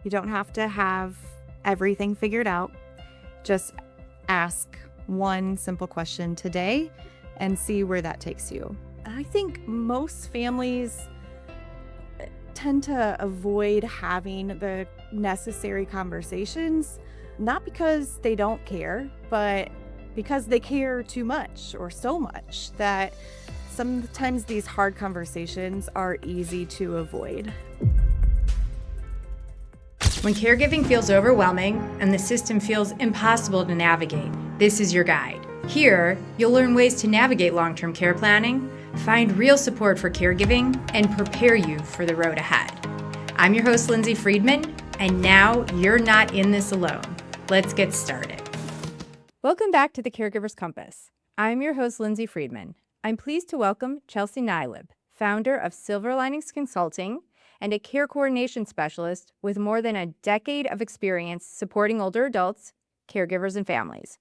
You don't have to have everything figured out. Just ask one simple question today and see where that takes you. I think most families tend to avoid having the necessary conversations, not because they don't care, but because they care too much or so much that sometimes these hard conversations are easy to avoid. When caregiving feels overwhelming and the system feels impossible to navigate, this is your guide. Here, you'll learn ways to navigate long-term care planning, find real support for caregiving, and prepare you for the road ahead. I'm your host, Lindsay Friedman, and now you're not in this alone. Let's get started. Welcome back to the Caregivers Compass. I'm your host, Lindsay Friedman. I'm pleased to welcome Chelsea Neulieb, founder of Silver Linings Consulting and a care coordination specialist with more than a decade of experience supporting older adults, caregivers, and families.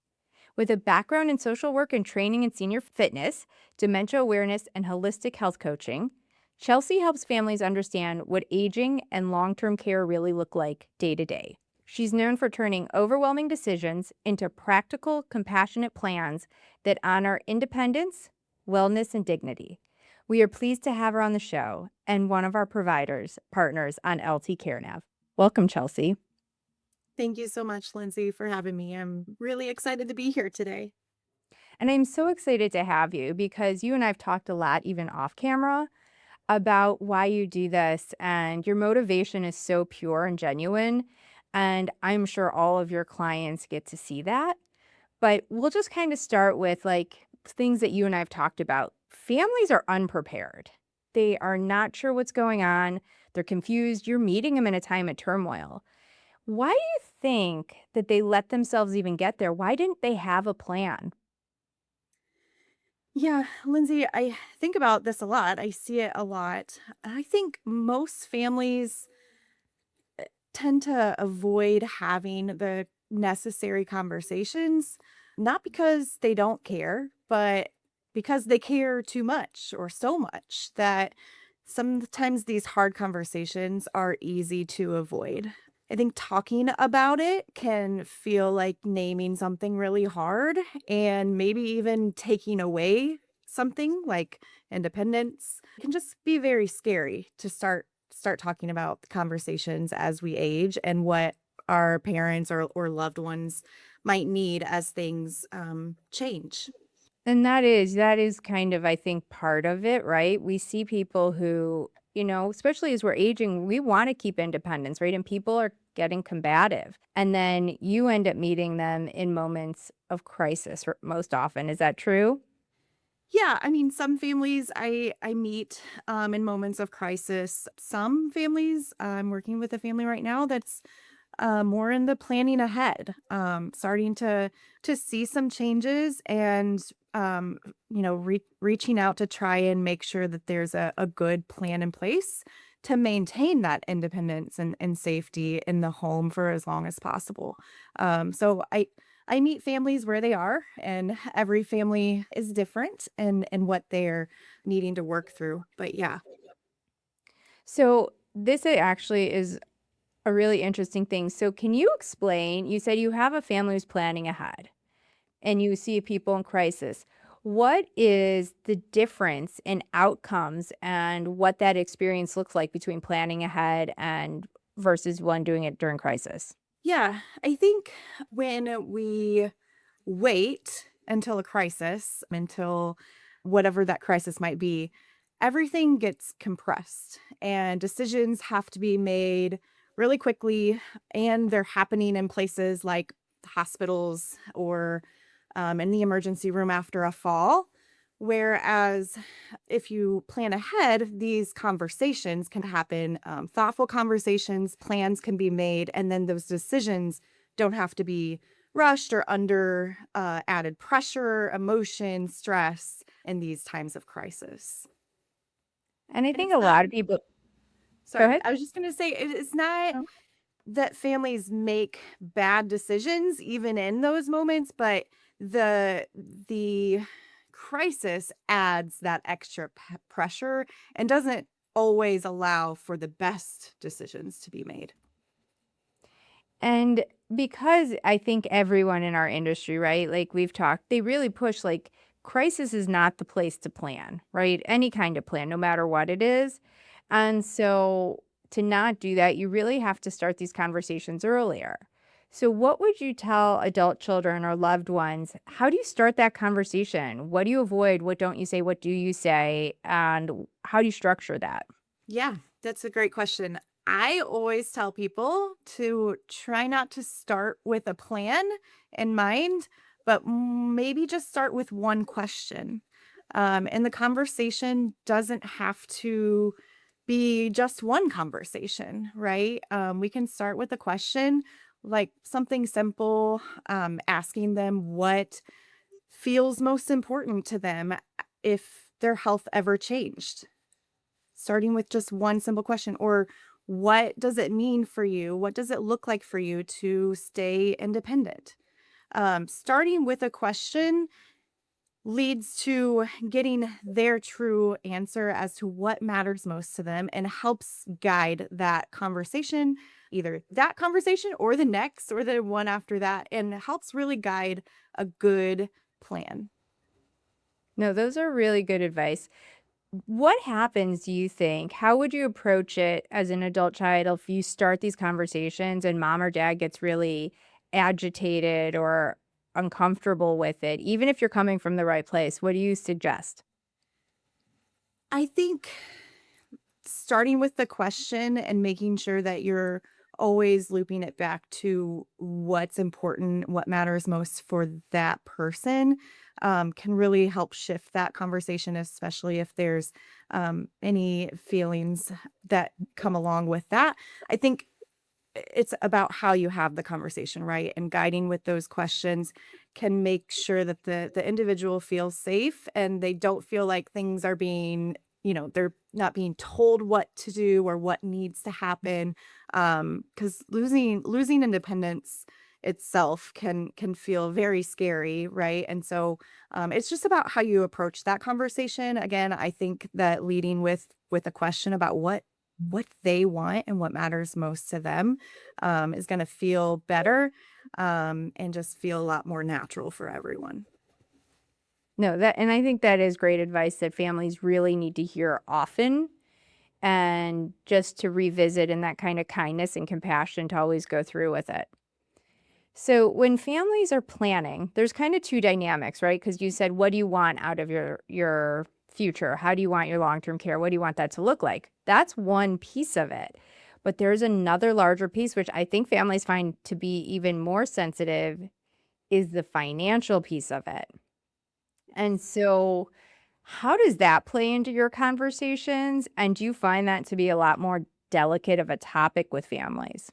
With a background in social work and training in senior fitness, dementia awareness, and holistic health coaching, Chelsea helps families understand what aging and long-term care really look like day to day. She's known for turning overwhelming decisions into practical, compassionate plans that honor independence, wellness, and dignity. We are pleased to have her on the show and one of our partners on LT CareNav. Welcome, Chelsea. Thank you so much, Lindsay, for having me. I'm really excited to be here today. And I'm so excited to have you because you and I have talked a lot, even off camera, about why you do this. And your motivation is so pure and genuine. And I'm sure all of your clients get to see that. But we'll just kind of start with things that you and I have talked about. Families are unprepared. They are not sure what's going on. They're confused. You're meeting them in a time of turmoil. Why do you think that they let themselves even get there? Why didn't they have a plan? Yeah, Lindsay, I think about this a lot. I see it a lot. I think most families tend to avoid having the necessary conversations, not because they don't care, but because they care too much or so much that sometimes these hard conversations are easy to avoid. I think talking about it can feel like naming something really hard and maybe even taking away something like independence. It can just be very scary to start talking about the conversations as we age and what our parents or loved ones might need as things change. And that is kind of, I think, part of it, right? We see people who, especially as we're aging, we want to keep independence, right? And people are getting combative. And then you end up meeting them in moments of crisis most often. Is that true? Yeah, I mean, some families I meet in moments of crisis. Some families, I'm working with a family right now that's more in the planning ahead, starting to see some changes and reaching out to try and make sure that there's a good plan in place to maintain that independence and safety in the home for as long as possible. So I meet families where they are, and every family is different and what they're needing to work through. But yeah. So this actually is a really interesting thing. So can you explain, you said you have a family who's planning ahead and you see people in crisis. What is the difference in outcomes and what that experience looks like between planning ahead and versus one doing it during crisis? Yeah, I think when we wait until a crisis, until whatever that crisis might be, everything gets compressed and decisions have to be made really quickly. And they're happening in places like hospitals or in the emergency room after a fall. Whereas if you plan ahead, these conversations can happen, thoughtful conversations, plans can be made, and then those decisions don't have to be rushed or under added pressure, emotion, stress in these times of crisis. And I And think it's a not, lot of people, go sorry, ahead. I was just going to say it's not No. that families make bad decisions even in those moments, but the crisis adds that extra pressure and doesn't always allow for the best decisions to be made. And because I think everyone in our industry, right, like we've talked, they really push like crisis is not the place to plan, right? Any kind of plan, no matter what it is. And so to not do that, you really have to start these conversations earlier. So, what would you tell adult children or loved ones? How do you start that conversation? What do you avoid? What don't you say? What do you say? And how do you structure that? Yeah, that's a great question. I always tell people to try not to start with a plan in mind, but maybe just start with one question. And the conversation doesn't have to be just one conversation, right? We can start with a question like something simple, asking them what feels most important to them if their health ever changed, starting with just one simple question. Or what does it mean for you? What does it look like for you to stay independent? Starting with a question leads to getting their true answer as to what matters most to them and helps guide that conversation, either that conversation or the next or the one after that, and helps really guide a good plan. No, those are really good advice. What happens, do you think? How would you approach it as an adult child if you start these conversations and mom or dad gets really agitated or uncomfortable with it? Even if you're coming from the right place, what do you suggest? I think starting with the question and making sure that you're always looping it back to what's important, what matters most for that person, can really help shift that conversation, especially if there's any feelings that come along with that. I think it's about how you have the conversation, right? And guiding with those questions can make sure that the individual feels safe and they don't feel like things are being, they're not being told what to do or what needs to happen. Because losing independence itself can feel very scary, right? And so it's just about how you approach that conversation. Again, I think that leading with a question about what they want and what matters most to them, is gonna feel better, and just feel a lot more natural for everyone. No, that and I think that is great advice that families really need to hear often and just to revisit in that kind of kindness and compassion to always go through with it. So when families are planning, there's kind of two dynamics, right? Because you said, what do you want out of your future? How do you want your long-term care? What do you want that to look like? That's one piece of it. But there's another larger piece, which I think families find to be even more sensitive, is the financial piece of it. And so how does that play into your conversations? And do you find that to be a lot more delicate of a topic with families?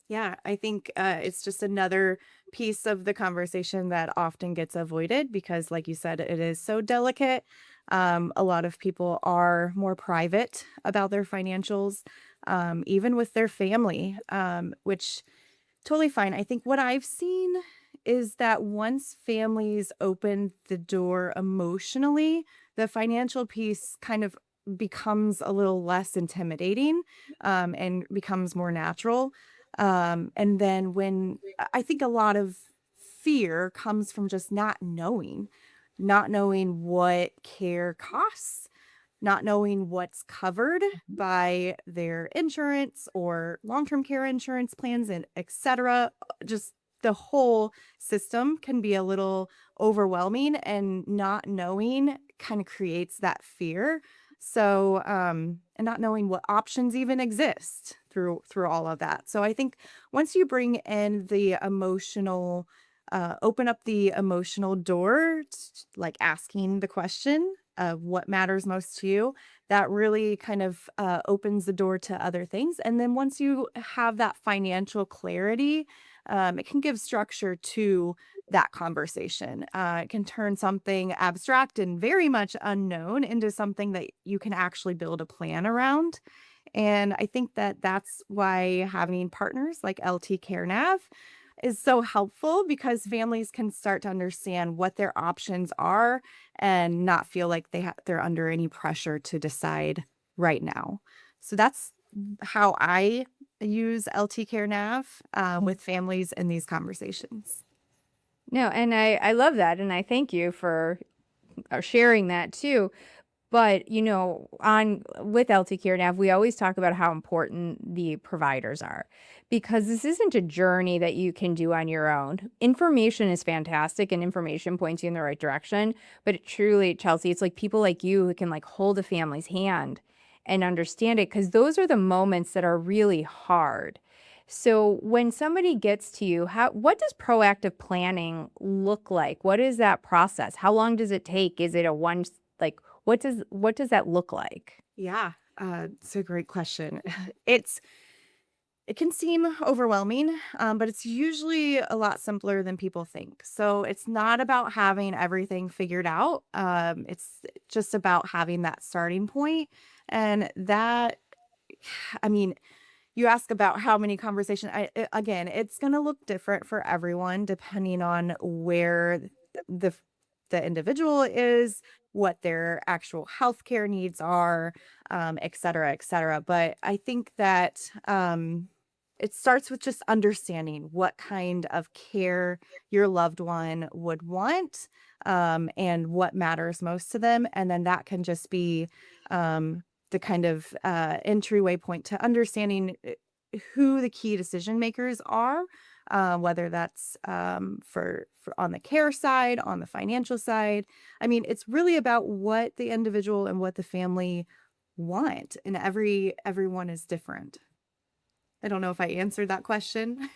Yeah, I think, it's just another piece of the conversation that often gets avoided because, like you said, it is so delicate. A lot of people are more private about their financials, even with their family, which totally fine. I think what I've seen is that once families open the door emotionally, the financial piece kind of becomes a little less intimidating, and becomes more natural. And then when I think a lot of fear comes from just not knowing what care costs, not knowing what's covered by their insurance or long-term care insurance plans and et cetera. Just the whole system can be a little overwhelming, and not knowing kind of creates that fear. So, and not knowing what options even exist through all of that. So I think once you bring in the emotional, open up the emotional door, like asking the question of what matters most to you, that really kind of opens the door to other things. And then once you have that financial clarity, it can give structure to that conversation. It can turn something abstract and very much unknown into something that you can actually build a plan around. And I think that that's why having partners like LT CareNav is so helpful, because families can start to understand what their options are and not feel like they're under any pressure to decide right now. So that's how I use LT Care Nav with families in these conversations. No, and I love that, and I thank you for sharing that too. But, on with LT Care Nav, we always talk about how important the providers are because this isn't a journey that you can do on your own. Information is fantastic and information points you in the right direction, but it truly, Chelsea, it's like people like you who can like hold a family's hand and understand it because those are the moments that are really hard. So when somebody gets to you, what does proactive planning look like? What is that process? How long does it take? Is it a one like what does that look like? Yeah, it's a great question. It's it can seem overwhelming, but it's usually a lot simpler than people think. So it's not about having everything figured out. It's just about having that starting point, and that, I mean, you ask about how many conversations. Again, it's going to look different for everyone depending on where the the individual is, what their actual healthcare needs are, et cetera, et cetera. But I think that it starts with just understanding what kind of care your loved one would want, and what matters most to them. And then that can just be the kind of entryway point to understanding who the key decision makers are, whether that's for on the care side, on the financial side. I mean, it's really about what the individual and what the family want, and everyone is different. I don't know if I answered that question.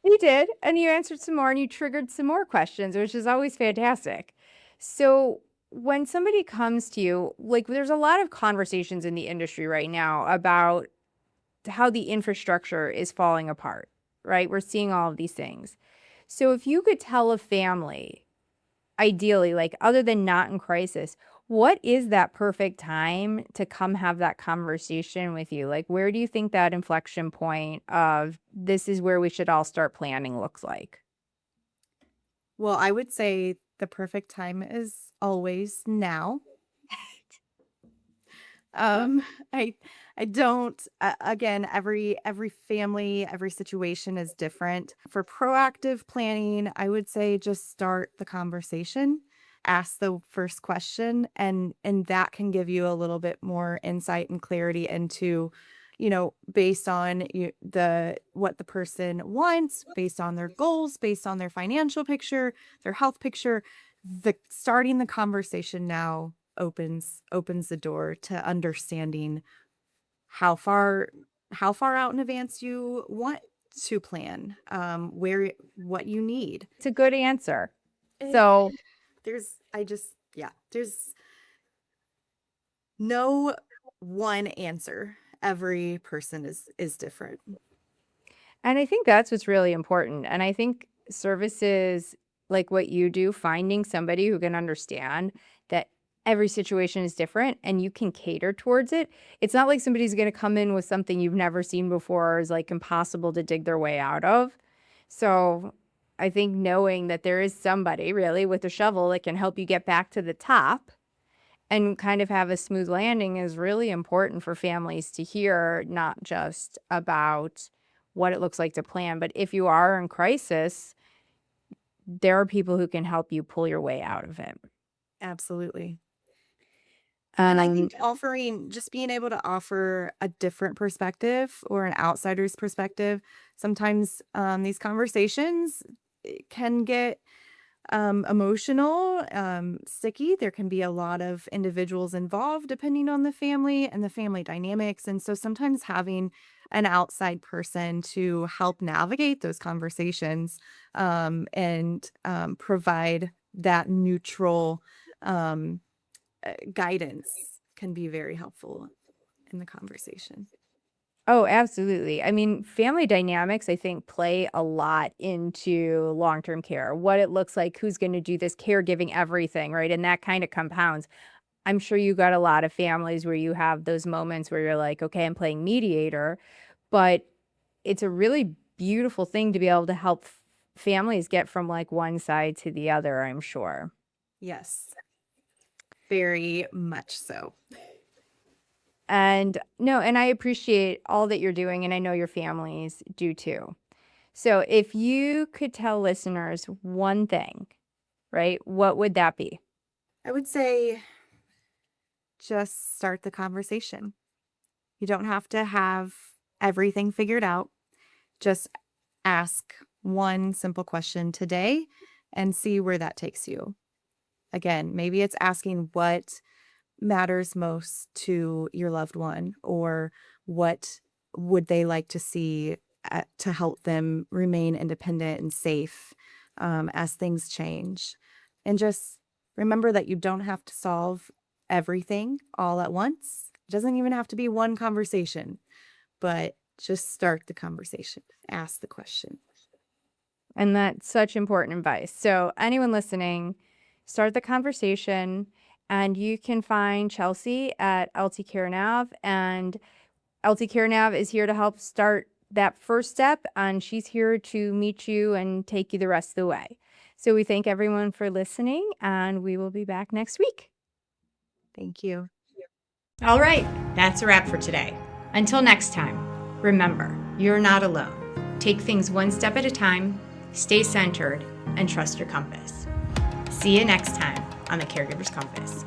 You did, and you answered some more and you triggered some more questions, which is always fantastic. So, when somebody comes to you, like there's a lot of conversations in the industry right now about how the infrastructure is falling apart, right? We're seeing all of these things. So, if you could tell a family, ideally, like other than not in crisis, what is that perfect time to come have that conversation with you? Like, where do you think that inflection point of this is where we should all start planning looks like? Well, I would say the perfect time is always now. Um, I I don't again, every family, every situation is different. For proactive planning, I would say just start the conversation, ask the first question, and that can give you a little bit more insight and clarity into, based on the what the person wants, based on their goals, based on their financial picture, their health picture. The starting the conversation now opens the door to understanding how far how far out in advance you want to plan, where what you need. It's a good answer. Eh, So, there's I just yeah, there's no one answer. Every person is different. and I think that's what's really important. And I think services like what you do, finding somebody who can understand that every situation is different and you can cater towards it. It's not like somebody's going to come in with something you've never seen before or is like impossible to dig their way out of. So I think knowing that there is somebody really with a shovel that can help you get back to the top and kind of have a smooth landing is really important for families to hear, not just about what it looks like to plan, but if you are in crisis, there are people who can help you pull your way out of it. Absolutely. And I Um, think just being able to offer a different perspective or an outsider's perspective, sometimes these conversations can get emotional, sticky. There can be a lot of individuals involved depending on the family and the family dynamics. And so sometimes having an outside person to help navigate those conversations, and provide that neutral um, guidance can be very helpful in the conversation. oh, absolutely. I mean, family dynamics, I think, play a lot into long term care, what it looks like, who's going to do this caregiving, everything, right? And that kind of compounds. I'm sure you got a lot of families where you have those moments where you're like, okay, I'm playing mediator, but it's a really beautiful thing to be able to help families get from like one side to the other, I'm sure. Yes, very much so. And no, and I appreciate all that you're doing, and I know your families do too. So if you could tell listeners one thing, right, what would that be? I would say just start the conversation. You don't have to have everything figured out. Just ask one simple question today and see where that takes you. Again, maybe it's asking what matters most to your loved one, or what would they like to see to help them remain independent and safe as things change. And just remember that you don't have to solve everything all at once. It doesn't even have to be one conversation, but just start the conversation. Ask the question. And that's such important advice. So anyone listening, start the conversation, and you can find Chelsea at LT Care Nav, and LT Care Nav is here to help start that first step, and she's here to meet you and take you the rest of the way. So we thank everyone for listening, and we will be back next week. Thank you. All right, that's a wrap for today. Until next time, remember, you're not alone. Take things one step at a time, stay centered, and trust your compass. See you next time on the Caregivers Compass.